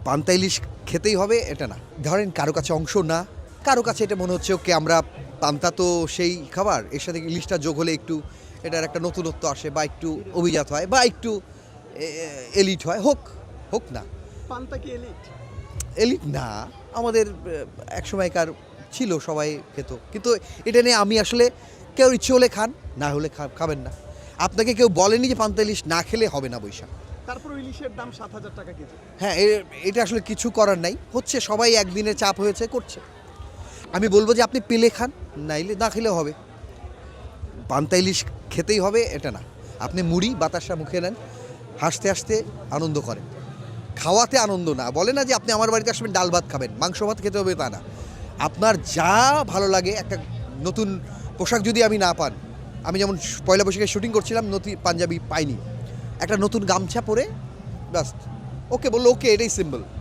পান্তা ইলিশ খেতেই হবে এটা না। ধরেন কারো কাছে অংশ না, কারো কাছে এটা মনে হচ্ছে ওকে আমরা পান্তা তো সেই খাবার, এর সাথে ইলিশটা যোগ হলে একটু এটার একটা নতুনত্ব আসে বা একটু অভিজাত হয় বা একটু এলিট হয়, হোক হোক না। পান্তা কি এলিট? এলিট না, আমাদের এক সময়কার ছিল, সবাই খেত, কিন্তু এটা নিয়ে আমি আসলে কেউ ইচ্ছে হলে খান, না হলে খাবেন না। আপনাকে কেউ বলেনি যে পান্তা ইলিশ না খেলে হবে না বৈশাখ। তারপর ইলিশের দাম 7,000 টাকা কেজি। হ্যাঁ, এটা আসলে কিছু করার নাই, হচ্ছে সবাই একদিনের চাপ হয়েছে করছে। আমি বলবো যে আপনি পেলে খান, নাইলে না খেলেও হবে। পান্তা ইলিশ খেতেই হবে এটা না। আপনি মুড়ি বাতাসা মুখে নেন, হাসতে হাসতে আনন্দ করেন, খাওয়াতে আনন্দ না। বলে না যে আপনি আমার বাড়িতে আসবেন ডাল ভাত খাবেন, মাংস ভাত খেতে হবে তা না। আপনার যা ভালো লাগে, একটা নতুন পোশাক যদি আমি না পান, আমি যেমন পয়লা বৈশাখে শুটিং করছিলাম, নতুন পাঞ্জাবি পাইনি, একটা নতুন গামছা পরে ব্যাস ওকে বললো, ওকে এটাই সিম্বল।